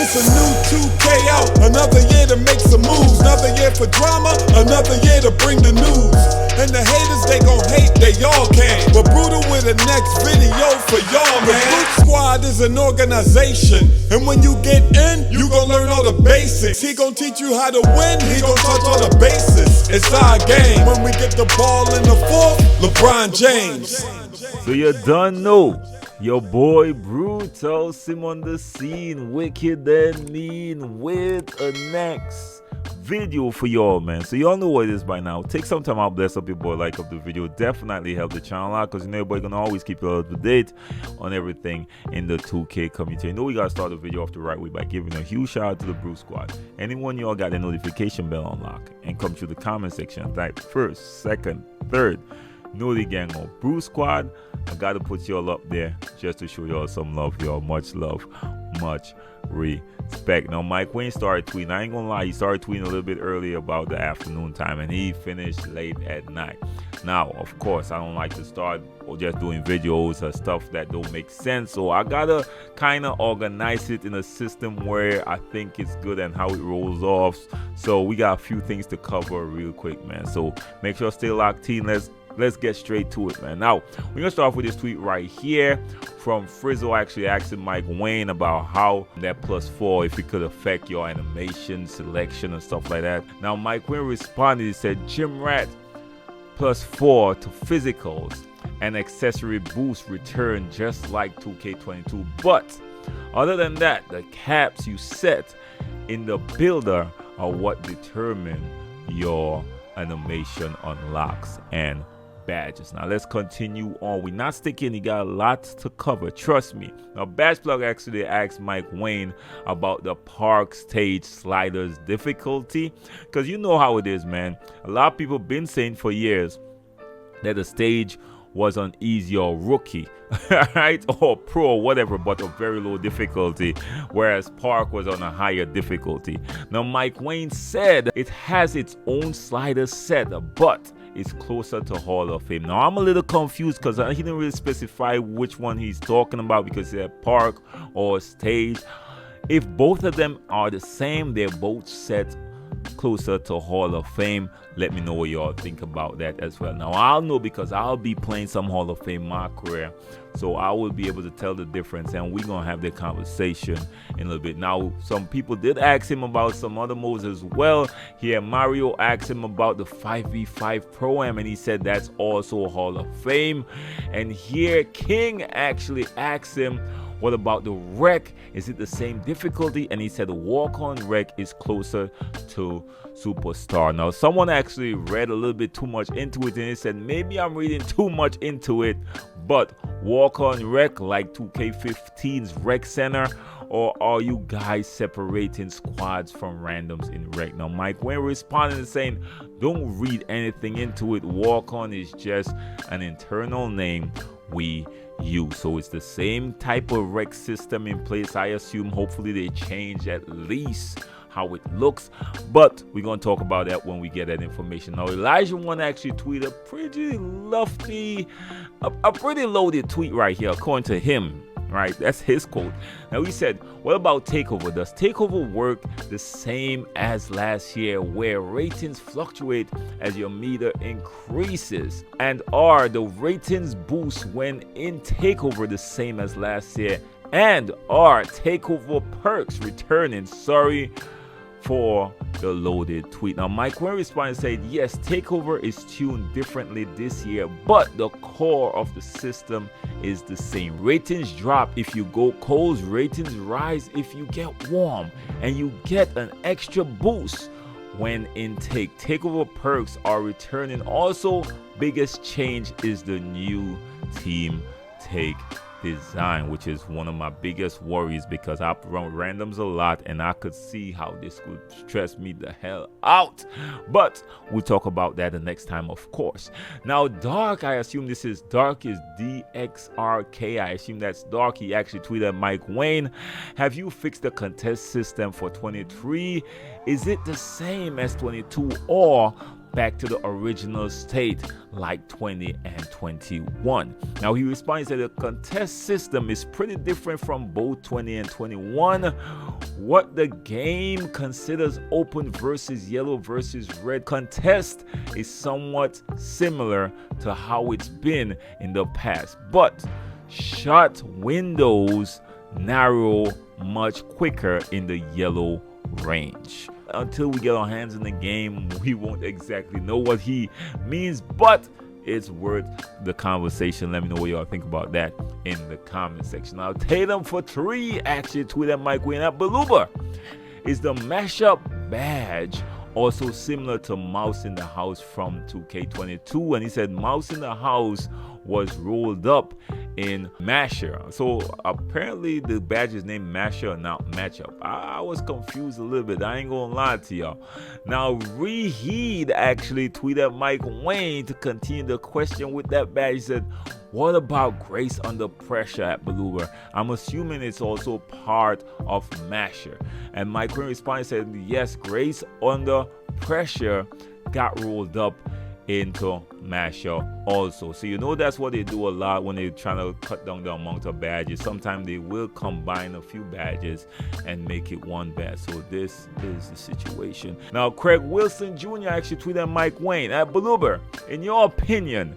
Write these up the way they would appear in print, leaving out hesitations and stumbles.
It's a new 2K out, another year to make some moves, another year for drama, another year to bring the news. And the haters, they gon' hate, they all can. But Brutal with the next video for y'all, man. The Brute Squad is an organization, and when you get in, you gon' learn all the basics. He gon' teach you how to win, he gon' touch all the bases. It's our game. When we get the ball in the fourth, LeBron James. So you done know. Your boy Brutalsim on the scene, wicked and mean, with a next video for y'all, man. So y'all know what it is by now. Take some time out, bless up your boy, like up the video, definitely help the channel out, because you know everybody gonna always keep you up to date on everything in the 2K community. You know we gotta start the video off the right way by giving a huge shout out to the Brute Squad. Anyone y'all got the notification bell unlocked, and come to the comment section and type first, second, third. Know the gang on Brute Squad. I gotta put y'all up there just to show y'all some love, y'all. Much love, much respect. Now Mike Wang started tweeting. I ain't gonna lie, he started tweeting a little bit earlier about the afternoon time, and he finished late at night. Now of course I don't like to start or just doing videos or stuff that don't make sense, so I gotta kind of organize it in a system where I think it's good and how it rolls off. So we got a few things to cover real quick, man, so make sure stay locked in. Let's get straight to it, man. Now, we're gonna start off with this tweet right here from Frizzle, actually asking Mike Wang about how that +4, if it could affect your animation, selection, and stuff like that. Now, Mike Wang responded, he said, Gym Rat +4 to physicals and accessory boost return just like 2K22. But other than that, the caps you set in the builder are what determine your animation unlocks and badges. Now let's continue on. We're not sticking, you got a lot to cover, trust me. Now Badge Plug actually asked Mike Wang about the park stage sliders difficulty, because you know how it is, man. A lot of people been saying for years that the stage was on easy or rookie, right, or pro or whatever, but a very low difficulty, whereas park was on a higher difficulty. Now Mike Wang said it has its own slider set, but it's closer to Hall of Fame. Now I'm a little confused because he didn't really specify which one he's talking about, because he said park or stage. If both of them are the same, they're both set closer to Hall of Fame. Let me know what y'all think about that as well. Now I'll know because I'll be playing some Hall of Fame my career, so I will be able to tell the difference, and we're gonna have the conversation in a little bit. Now some people did ask him about some other modes as well. Here Mario asked him about the 5v5 Pro-Am, and he said that's also Hall of Fame. And here King actually asked him, what about the wreck? Is it the same difficulty? And he said the walk-on wreck is closer to Superstar. Now someone actually read a little bit too much into it, and he said maybe I'm reading too much into it, but walk-on wreck like 2K15's Rec Center, or are you guys separating squads from randoms in Rec? Now Mike Wang responded and saying, don't read anything into it. Walk-on is just an internal name we use, so it's the same type of rec system in place. I assume hopefully they change at least how it looks, but we're gonna talk about that when we get that information. Now Elijah One actually tweeted a pretty lofty, a pretty loaded tweet right here, according to him, right? That's his quote. Now he said, what about Takeover? Does Takeover work the same as last year, where ratings fluctuate as your meter increases? And are the ratings boost when in Takeover the same as last year? And are Takeover perks returning? Sorry for the loaded tweet. Now Mike Wang responded and said, yes, Takeover is tuned differently this year, but the core of the system is the same. Ratings drop if you go cold, ratings rise if you get warm, and you get an extra boost when intake. Takeover perks are returning. Also, biggest change is the new team take design, which is one of my biggest worries, because I run randoms a lot and I could see how this would stress me the hell out. But we'll talk about that the next time, of course. Now Dark, I assume this is Dark, is DXRK. I assume that's Dark. He actually tweeted Mike Wang, have you fixed the contest system for 23? Is it the same as 22 or back to the original state like 20 and 21? Now he responds that the contest system is pretty different from both 20 and 21. what the game considers open versus yellow versus red contest is somewhat similar to how it's been in the past, but shot windows narrow much quicker in the yellow range. Until we get our hands in the game, we won't exactly know what he means, but it's worth the conversation. Let me know what y'all think about that in the comment section. Now, Tatum for 3 actually tweeted Mike Wang at Beluba. Is the mashup badge also similar to Mouse in the House from 2K22? And he said Mouse in the House was rolled up in Masher. So apparently the badge is named Masher, not Matchup. I was confused a little bit. I ain't gonna lie to y'all. Now Reheed actually tweeted Mike Wang to continue the question with that badge. He said, what about Grace under pressure at Beluga? I'm assuming it's also part of Masher. And Mike Wang responded, said, yes, Grace under pressure got rolled up into Masher also. So you know that's what they do a lot when they're trying to cut down the amount of badges. Sometimes they will combine a few badges and make it one badge. So this is the situation. Now Craig Wilson Jr. actually tweeted Mike Wang at Beluga. In your opinion,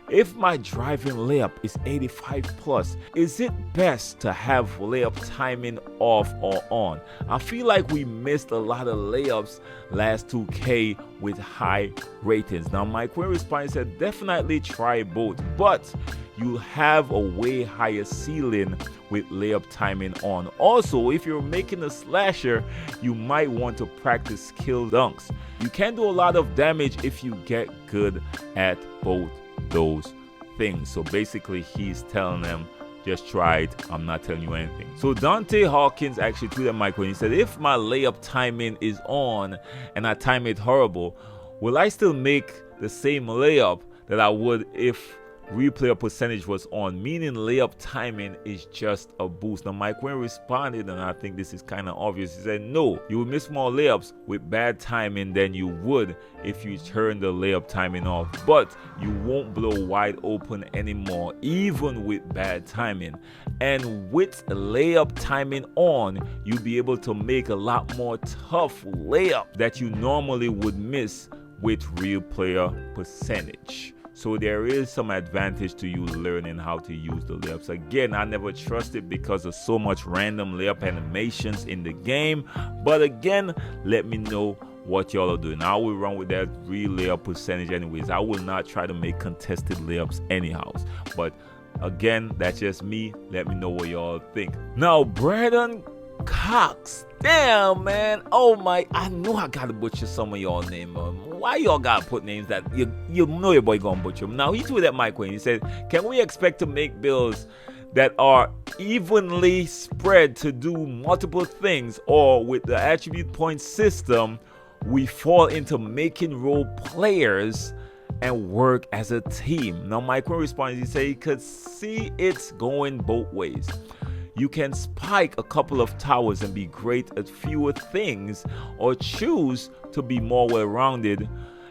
if my driving layup is 85 plus, is it best to have layup timing off or on? I feel like we missed a lot of layups last 2K with high ratings. Now Mike Wang responded, said definitely try both, but you have a way higher ceiling with layup timing on. Also, if you're making a slasher, you might want to practice skill dunks. You can do a lot of damage if you get good at both those things. So basically he's telling them just try it, I'm not telling you anything. So Dante Hawkins actually tweeted Mike when he said, if my layup timing is on and I time it horrible, will I still make the same layup that I would if replay percentage was on, meaning layup timing is just a boost? Now Mike Wang responded, and I think this is kind of obvious. He said no, you will miss more layups with bad timing than you would if you turn the layup timing off, but you won't blow wide open anymore even with bad timing. And with layup timing on, you'll be able to make a lot more tough layup that you normally would miss with real player percentage. So there is some advantage to you learning how to use the layups. Again, I never trusted because of so much random layup animations in the game. But again, let me know what y'all are doing. I will run with that real layup percentage anyways. I will not try to make contested layups anyhow. But again, that's just me. Let me know what y'all think. Now, Brandon Cox. Damn, man. Oh my, I know I gotta butcher some of y'all name. Why y'all gotta put names that you know your boy gonna butcher them? Now he tweeted at Mike Wang. He said, can we expect to make builds that are evenly spread to do multiple things, or with the attribute point system we fall into making role players and work as a team? Now Mike Wang responded, he said he could see it's going both ways. You can spike a couple of towers and be great at fewer things, or choose to be more well-rounded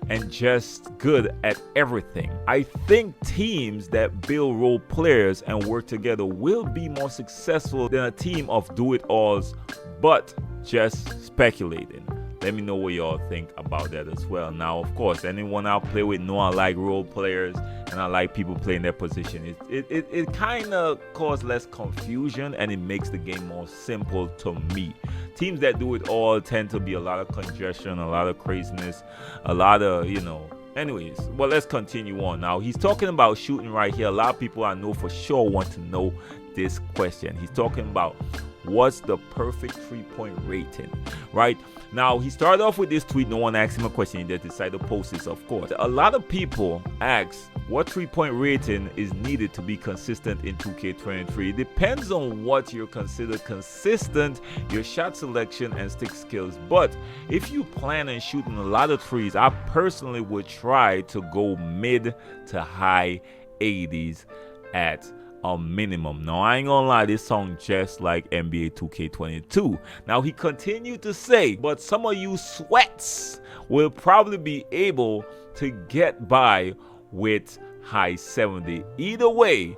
and just good at everything. I think teams that build role players and work together will be more successful than a team of do-it-alls, but just speculating. Let me know what y'all think about that as well. Now, of course, anyone I play with know I like role players and I like people playing their position. It kind of causes less confusion and it makes the game more simple to me. Teams that do it all tend to be a lot of congestion, a lot of craziness, a lot of, anyways. Well, let's continue on. Now, he's talking about shooting right here. A lot of people I know for sure want to know this question. He's talking about what's the perfect 3-point rating, right? Now, he started off with this tweet. No one asked him a question. He just decided to post this, of course. A lot of people ask what 3-point rating is needed to be consistent in 2K23. It depends on what you consider consistent, your shot selection and stick skills. But if you plan on shooting a lot of threes, I personally would try to go mid to high 80s at a minimum. Now, I ain't gonna lie, this song just like NBA 2K22. Now, he continued to say, but some of you sweats will probably be able to get by with high 70. Either way,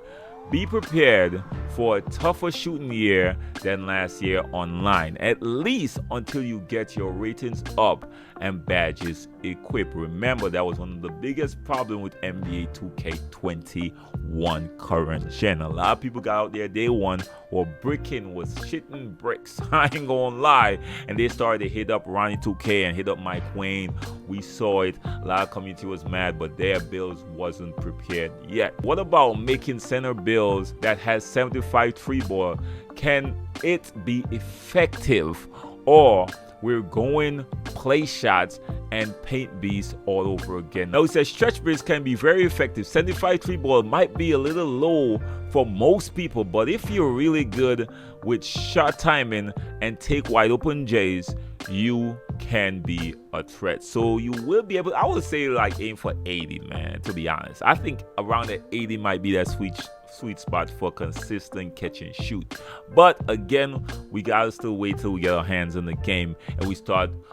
be prepared for a tougher shooting year than last year online, at least until you get your ratings up and badges equipped. Remember, that was one of the biggest problems with NBA 2K21 current gen. A lot of people got out there day one or bricking, was shitting bricks, I ain't gonna lie, and they started to hit up Ronnie 2K and hit up Mike Wang. We saw it. A lot of community was mad, but their builds wasn't prepared yet. What about making center builds that has 75 3 ball? Can it be effective, or we're going play shots and paint beasts all over again? Now, it says stretch builds can be very effective. 75 3 ball might be a little low for most people, but if you're really good with shot timing and take wide open J's, you can be a threat. So you will be able, I would say, like, aim for 80, man, to be honest. I think around that 80 might be that sweet spot for consistent catch and shoot. But again, we gotta still wait till we get our hands in the game and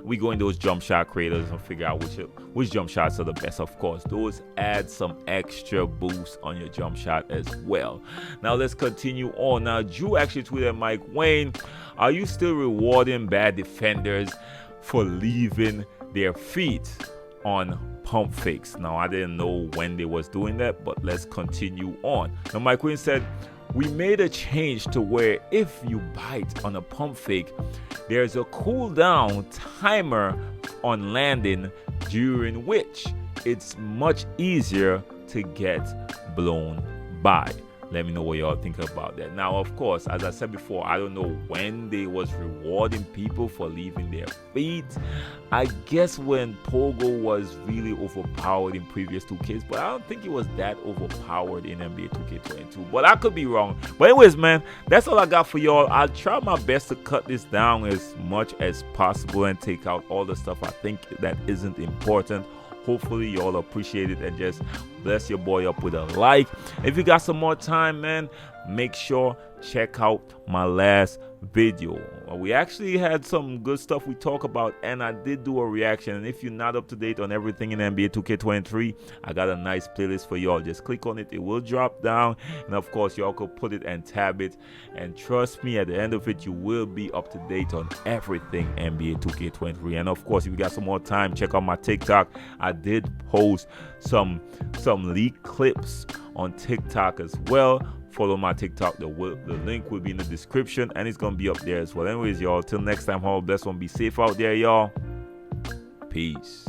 we go in those jump shot creators and figure out which jump shots are the best. Of course, those add some extra boost on your jump shot as well. Now let's continue on. Now, Drew actually tweeted Mike Wang, are you still rewarding bad defenders for leaving their feet on pump fakes? Now, I didn't know when they was doing that, but let's continue on. Now, Mike Wang said, we made a change to where if you bite on a pump fake, there's a cooldown timer on landing, during which it's much easier to get blown by. Let me know what y'all think about that. Now, of course, as I said before, I don't know when they was rewarding people for leaving their feet. I guess when Pogo was really overpowered in previous 2Ks, but I don't think it was that overpowered in NBA 2K22. But I could be wrong. But anyways, man, that's all I got for y'all. I'll try my best to cut this down as much as possible and take out all the stuff I think that isn't important. Hopefully y'all appreciate it and just bless your boy up with a like. If you got some more time, man, make sure check out my last video. We actually had some good stuff we talk about, and I did do a reaction. And if you're not up to date on everything in NBA 2K23, I got a nice playlist for y'all. Just click on it, it will drop down, and of course y'all could put it and tab it, and trust me, at the end of it you will be up to date on everything NBA 2K23. And of course, if you got some more time, check out my TikTok. I did post some leaked clips on TikTok as well. Follow my TikTok. The link will be in the description, and it's gonna be up there as well. Anyways, y'all, till next time, have a blessed one. Be safe out there, y'all. Peace.